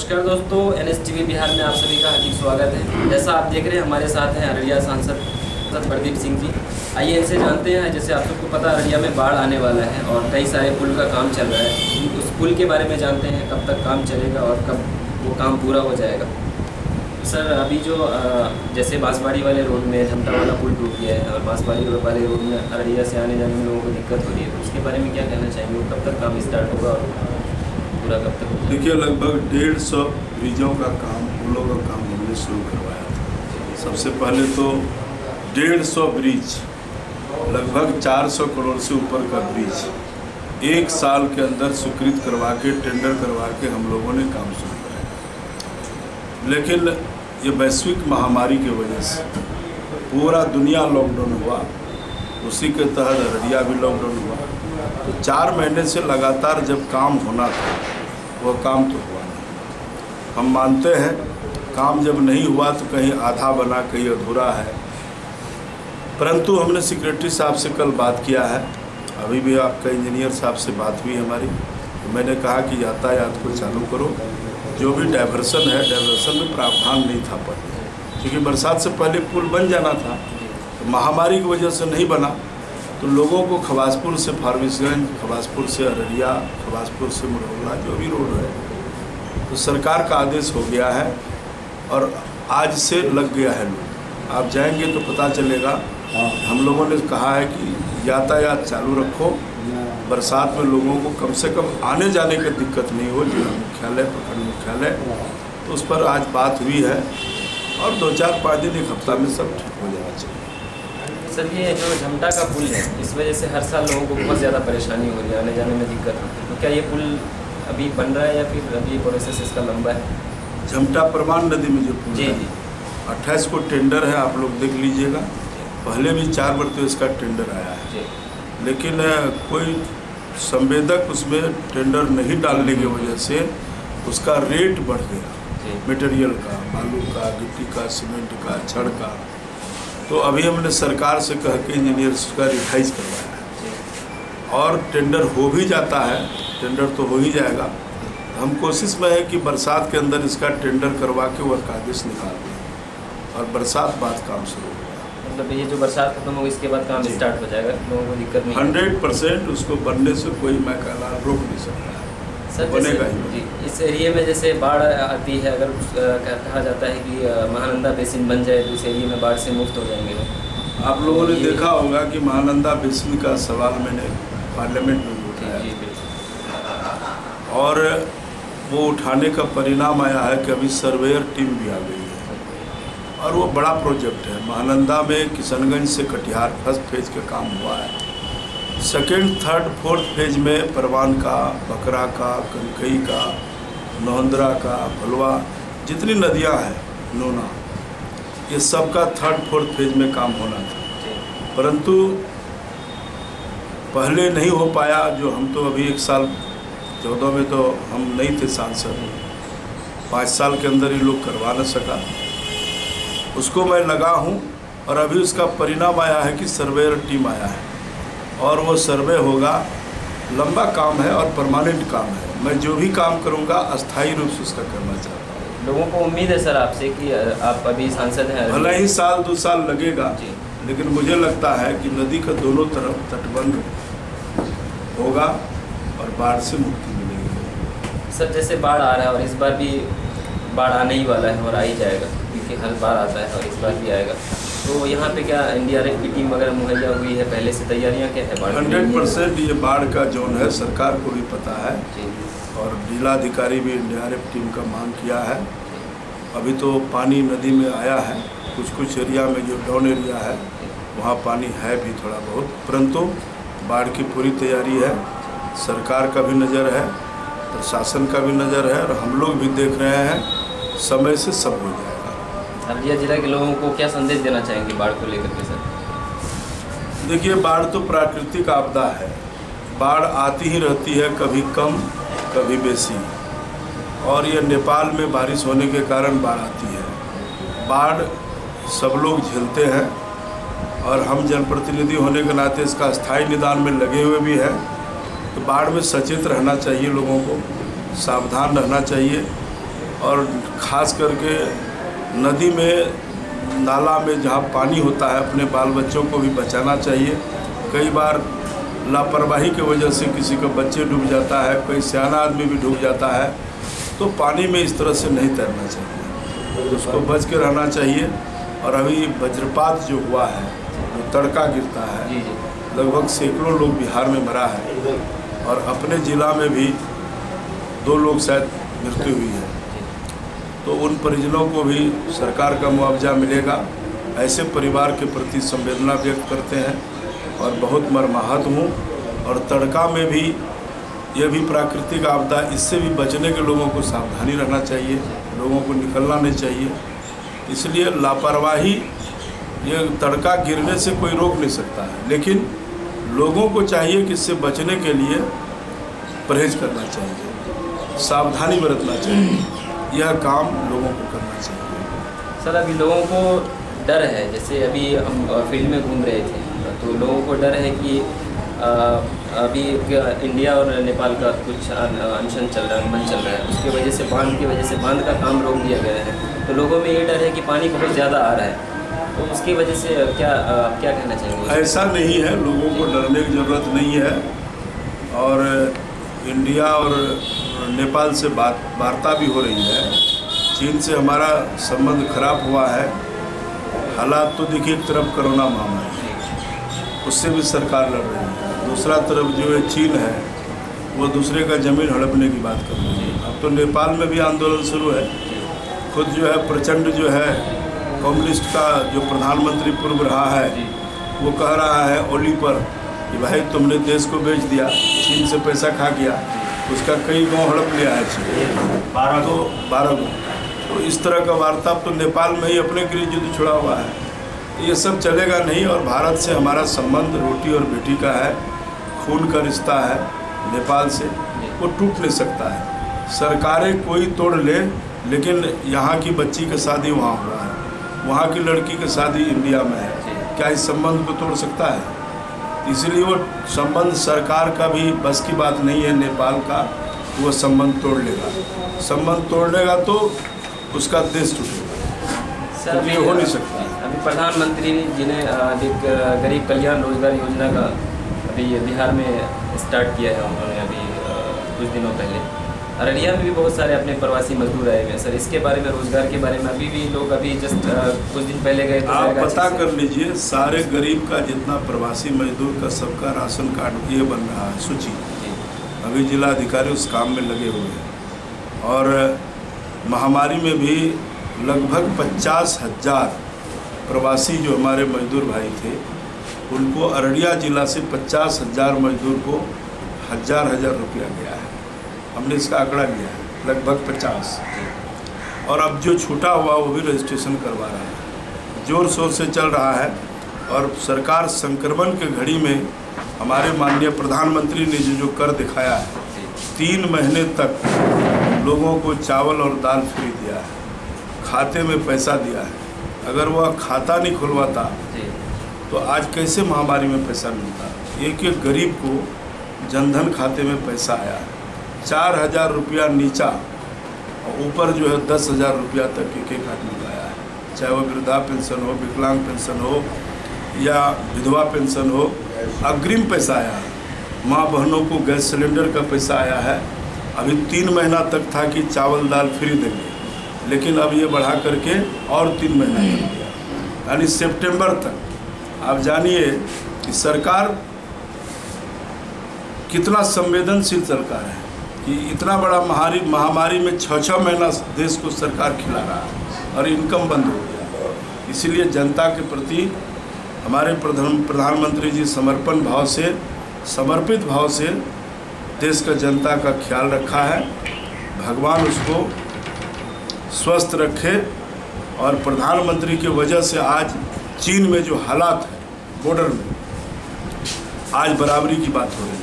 नमस्कार दोस्तों, NSTV बिहार में आप सभी का हार्दिक स्वागत है। जैसा आप देख रहे हैं हमारे साथ हैं अररिया सांसद प्रदीप सिंह जी। आइए इनसे जानते हैं। जैसे आप सबको पता अररिया में बाढ़ आने वाला है और कई सारे पुल का काम चल रहा है। उस पुल के बारे में जानते हैं, कब तक काम चलेगा और कब वो काम पूरा हो जाएगा। सर, अभी जो जैसे बांसबाड़ी वाले रोड में झमटा वाला पुल टूट गया है और बांसबाड़ी वाले रोड में अररिया से आने जाने में लोगों को दिक्कत हो रही है, तो उसके बारे में क्या कहना चाहेंगे? कब तक काम स्टार्ट होगा और पूरा कब तक? देखिए, लगभग 150 ब्रिजों का काम, पुलों का काम हमने शुरू करवाया था। सबसे पहले तो 150 ब्रिज, लगभग 400 करोड़ से ऊपर का ब्रिज 1 साल के अंदर स्वीकृत करवा के, टेंडर करवा के हम लोगों ने काम शुरू कराया। लेकिन ये वैश्विक महामारी की वजह से पूरा दुनिया लॉकडाउन हुआ, उसी के तहत अररिया भी लॉकडाउन हुआ। तो 4 महीने से लगातार जब काम होना था वह काम तो हुआ नहीं। हम मानते हैं काम जब नहीं हुआ तो कहीं आधा बना, कहीं अधूरा है। परंतु हमने सेक्रेटरी साहब से कल बात किया है, अभी भी आपका इंजीनियर साहब से बात हुई हमारी। तो मैंने कहा कि यातायात को चालू करो। जो भी डाइवर्सन है, डाइवर्सन में प्रावधान नहीं था पहले, क्योंकि बरसात से पहले पुल बन जाना था। तो महामारी की वजह से नहीं बना, तो लोगों को खवासपुर से फारबिसगंज, खवासपुर से अररिया, खवासपुर से मुरौला, जो भी रोड है, तो सरकार का आदेश हो गया है और आज से लग गया है। लोग आप जाएंगे तो पता चलेगा। हम लोगों ने कहा है कि यातायात चालू रखो, बरसात में लोगों को कम से कम आने जाने की दिक्कत नहीं हो। जिला मुख्यालय, प्रखंड मुख्यालय, तो उस पर आज बात हुई है और 2-4-5 दिन, 1 हफ्ता में सब ठीक हो जाना चाहिए। सर, ये जो झमटा का पुल है, इस वजह से हर साल लोगों को बहुत ज़्यादा परेशानी हो रही है, आने जाने में दिक्कत होती है। तो क्या ये पुल अभी बन रहा है या फिर अभी प्रोसेस इसका लंबा है? झमटा परमान नदी में जो पुल जी है, 28 को टेंडर है, आप लोग देख लीजिएगा। पहले भी 4 बार तो इसका टेंडर आया है, लेकिन कोई संवेदक उसमें टेंडर नहीं डालने की वजह से उसका रेट बढ़ गया, मटेरियल का, बालू का, गिट्टी का, सीमेंट का, छड़ का। तो अभी हमने सरकार से कह के इंजीनियर्स का रिवाइज करवाया है और टेंडर हो भी जाता है, टेंडर तो हो ही जाएगा। हम कोशिश में है कि बरसात के अंदर इसका टेंडर करवा के वह आदेश निकाल दें और बरसात बाद काम शुरू होगा। मतलब ये जो बरसात खत्म होगी इसके बाद काम स्टार्ट हो जाएगा, लोगों को दिक्कत नहीं? 100% उसको बनने से कोई मैं कहना रोक नहीं सकता है। सर, बनेगा ही। इस एरिया में जैसे बाढ़ आती है, अगर कहा जाता है कि महानंदा बेसिन बन जाए तो इस एरिया में बाढ़ से मुक्त हो जाएंगे लोग। आप लोगों ने देखा होगा कि महानंदा बेसिन का सवाल मैंने पार्लियामेंट में उठाया और वो उठाने का परिणाम आया है कि अभी सर्वेयर टीम भी आ गई है और वो बड़ा प्रोजेक्ट है। महानंदा में किशनगंज से कटिहार फर्स्ट फेज का काम हुआ है। सेकेंड, थर्ड, फोर्थ फेज में परवान का, बकरा का, कनकई का, नौंदरा का, भलवा, जितनी नदियां हैं, नोना, ये सब का 3rd, 4th फेज में काम होना था। परंतु पहले नहीं हो पाया। जो हम तो अभी 1 साल 14 में तो हम नहीं थे सांसद, 5 साल के अंदर ही लोग करवा न सका। उसको मैं लगा हूँ और अभी उसका परिणाम आया है कि सर्वेयर टीम आया है और वो सर्वे होगा। लंबा काम है और परमानेंट काम है। मैं जो भी काम करूँगा अस्थायी रूप से उसका करना चाहता हूँ। लोगों को उम्मीद है सर आपसे कि आप अभी सांसद हैं, भले ही 1-2 साल लगेगा, लेकिन मुझे लगता है कि नदी का दोनों तरफ तटबंध होगा और बाढ़ से मुक्ति मिलेगी। सर, जैसे बाढ़ आ रहा है और इस बार भी बाढ़ आने ही वाला है और आ ही जाएगा, क्योंकि हर बार आता है और इस बार भी आएगा। तो यहाँ पे क्या NDRF की टीम वगैरह मुहैया हुई है? पहले से तैयारियाँ क्या है? 100% ये बाढ़ का जोन है, सरकार को भी पता है और जिलाधिकारी भी NDRF टीम का मांग किया है। अभी तो पानी नदी में आया है, कुछ एरिया में जो डाउन एरिया है वहाँ पानी है भी थोड़ा बहुत, परंतु बाढ़ की पूरी तैयारी है। सरकार का भी नज़र है, प्रशासन का भी नज़र है और हम लोग भी देख रहे हैं, समय से सब हो जाएगा। अररिया जिला के लोगों को क्या संदेश देना चाहेंगे बाढ़ को लेकर के? सर, देखिए, बाढ़ तो प्राकृतिक आपदा है। बाढ़ आती ही रहती है, कभी कम कभी बेसी, और ये नेपाल में बारिश होने के कारण बाढ़ आती है। बाढ़ सब लोग झेलते हैं और हम जनप्रतिनिधि होने के नाते इसका स्थायी निदान में लगे हुए भी हैं। तो बाढ़ में सचेत रहना चाहिए, लोगों को सावधान रहना चाहिए और ख़ास करके नदी में, नाला में जहाँ पानी होता है, अपने बाल बच्चों को भी बचाना चाहिए। कई बार लापरवाही की वजह से किसी का बच्चे डूब जाता है, कोई सियाना आदमी भी डूब जाता है, तो पानी में इस तरह से नहीं तैरना चाहिए, उसको बच के रहना चाहिए। और अभी वज्रपात जो हुआ है, जो तड़का गिरता है, लगभग सैकड़ों लोग बिहार में मरा है और अपने ज़िला में भी 2 लोग शायद मृत्यु हुई है। तो उन परिजनों को भी सरकार का मुआवजा मिलेगा, ऐसे परिवार के प्रति संवेदना व्यक्त करते हैं और बहुत मर्माहत हूँ। और तड़का में भी, यह भी प्राकृतिक आपदा, इससे भी बचने के लोगों को सावधानी रहना चाहिए, लोगों को निकलना नहीं चाहिए। इसलिए लापरवाही, ये तड़का गिरने से कोई रोक नहीं सकता है, लेकिन लोगों को चाहिए कि इससे बचने के लिए परहेज करना चाहिए, सावधानी बरतना चाहिए, यह काम लोगों को करना चाहिए। सर, अभी लोगों को डर है, जैसे अभी हम फील्ड में घूम रहे थे तो लोगों को डर है कि अभी इंडिया और नेपाल का कुछ अनशन चल रहा है, मन चल रहा है, उसकी वजह से बांध का काम रोक दिया गया है। तो लोगों में ये डर है कि पानी बहुत ज़्यादा आ रहा है, तो उसकी वजह से क्या कहना चाहेंगे? ऐसा नहीं है, लोगों को डरने की ज़रूरत नहीं है। और इंडिया और नेपाल से वार्ता भी हो रही है। चीन से हमारा संबंध खराब हुआ है। हालात तो देखिए, एक तरफ कोरोना महामारी, उससे भी सरकार लड़ रही है, दूसरा तरफ जो है चीन है, वो दूसरे का ज़मीन हड़पने की बात कर रही है। अब तो नेपाल में भी आंदोलन शुरू है। खुद जो है प्रचंड जो है कम्युनिस्ट का जो प्रधानमंत्री पूर्व रहा है, वो कह रहा है ओली पर कि भाई तुमने देश को बेच दिया, चीन से पैसा खा गया, उसका कई गांव हड़प लिया है चीन, 12 गाँव। तो इस तरह का वार्ता तो नेपाल में ही अपने गृह युद्ध छुड़ा हुआ है। तो ये सब चलेगा नहीं। और भारत से हमारा संबंध रोटी और बेटी का है, खून का रिश्ता है नेपाल से, वो टूट नहीं सकता है। सरकारें कोई तोड़ ले, लेकिन यहाँ की बच्ची की शादी वहाँ हुआ है, वहाँ की लड़की की शादी इंडिया में है, क्या इस संबंध को तोड़ सकता है? इसलिए वो संबंध सरकार का भी बस की बात नहीं है नेपाल का, वो संबंध तोड़ लेगा। संबंध तोड़ लेगा तो उसका देश टूटेगा, सर ये हो नहीं सकता। अभी प्रधानमंत्री जी ने एक गरीब कल्याण रोजगार योजना का अभी बिहार में स्टार्ट किया है उन्होंने, अभी कुछ दिनों पहले। अररिया में भी बहुत सारे अपने प्रवासी मजदूर आए हुए हैं सर, इसके बारे में, रोजगार के बारे में अभी भी लोग, अभी जस्ट कुछ दिन पहले गए तो आप पता कर लीजिए, सारे गरीब का जितना प्रवासी मजदूर का सबका राशन कार्ड ये बन रहा है, सूची। अभी जिला अधिकारी उस काम में लगे हुए हैं। और महामारी में भी लगभग 50,000 प्रवासी जो हमारे मजदूर भाई थे, उनको अररिया जिला से 50,000 मजदूर को हज़ार रुपया गया है। हमने इसका आंकड़ा लिया है, लगभग 50। और अब जो छूटा हुआ वो भी रजिस्ट्रेशन करवा रहा है, जोर शोर से चल रहा है। और सरकार संक्रमण के घड़ी में हमारे माननीय प्रधानमंत्री ने जो कर दिखाया है, 3 महीने तक लोगों को चावल और दाल फ्री दिया है, खाते में पैसा दिया है। अगर वह खाता नहीं खुलवाता तो आज कैसे महामारी में पैसा मिलता? एक एक गरीब को जनधन खाते में पैसा आया है, 4,000 रुपया नीचा और ऊपर जो है 10,000 रुपया तक एक आदमी का आया है, चाहे वो वृद्धा पेंशन हो, विकलांग पेंशन हो या विधवा पेंशन हो। अग्रिम पैसा आया है, माँ बहनों को गैस सिलेंडर का पैसा आया है। अभी 3 महीना तक था कि चावल दाल फ्री देंगे, लेकिन अब ये बढ़ा करके और 3 महीना कर दिया, यानी सितंबर तक। आप जानिए कि सरकार कितना संवेदनशील सरकार है कि इतना बड़ा महामारी में 6-6 महीना देश को सरकार खिला रहा है और इनकम बंद हो गया। इसीलिए जनता के प्रति हमारे प्रधानमंत्री जी समर्पित भाव से देश का जनता का ख्याल रखा है। भगवान उसको स्वस्थ रखे। और प्रधानमंत्री की वजह से आज चीन में जो हालात है बॉर्डर में, आज बराबरी की बात हो रही है।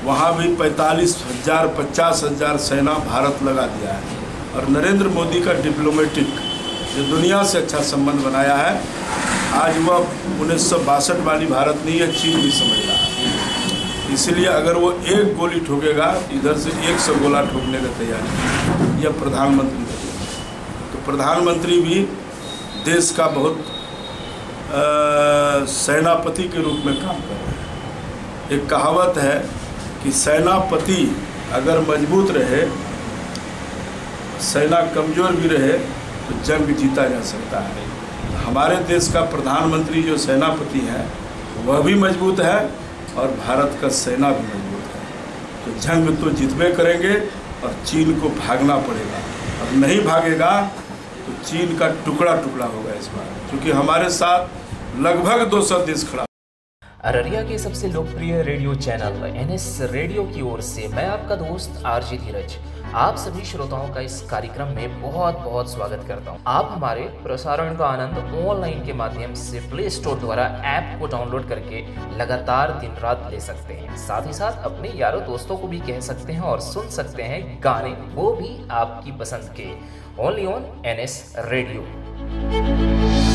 वहाँ भी 45,000 50,000 सेना भारत लगा दिया है। और नरेंद्र मोदी का डिप्लोमेटिक जो दुनिया से अच्छा संबंध बनाया है, आज वह 1962 वाली भारत नहीं है, चीन भी समझ रहा है। इसलिए अगर वो एक गोली ठोकेगा इधर से 100 गोला ठोकने का तैयारी है। यह प्रधानमंत्री का। तो प्रधानमंत्री भी देश का बहुत सेनापति के रूप में काम कर रहे हैं। एक कहावत है कि सेनापति अगर मजबूत रहे, सेना कमज़ोर भी रहे तो जंग जीता जा सकता है। हमारे देश का प्रधानमंत्री जो सेनापति है वह भी मजबूत है और भारत का सेना भी मजबूत है। तो जंग तो जीतबे करेंगे और चीन को भागना पड़ेगा। अब नहीं भागेगा तो चीन का टुकड़ा टुकड़ा होगा इस बार, क्योंकि हमारे साथ लगभग 200 देश खड़ा। अररिया के सबसे लोकप्रिय रेडियो चैनल NS रेडियो की ओर से मैं आपका दोस्त RJ धीरज आप सभी श्रोताओं का इस कार्यक्रम में बहुत बहुत स्वागत करता हूं। आप हमारे प्रसारण का आनंद ऑनलाइन के माध्यम से प्ले स्टोर द्वारा ऐप को डाउनलोड करके लगातार दिन रात ले सकते हैं। साथ ही साथ अपने यारों दोस्तों को भी कह सकते हैं और सुन सकते हैं गाने, वो भी आपकी पसंद के, ओनली ऑन NS रेडियो।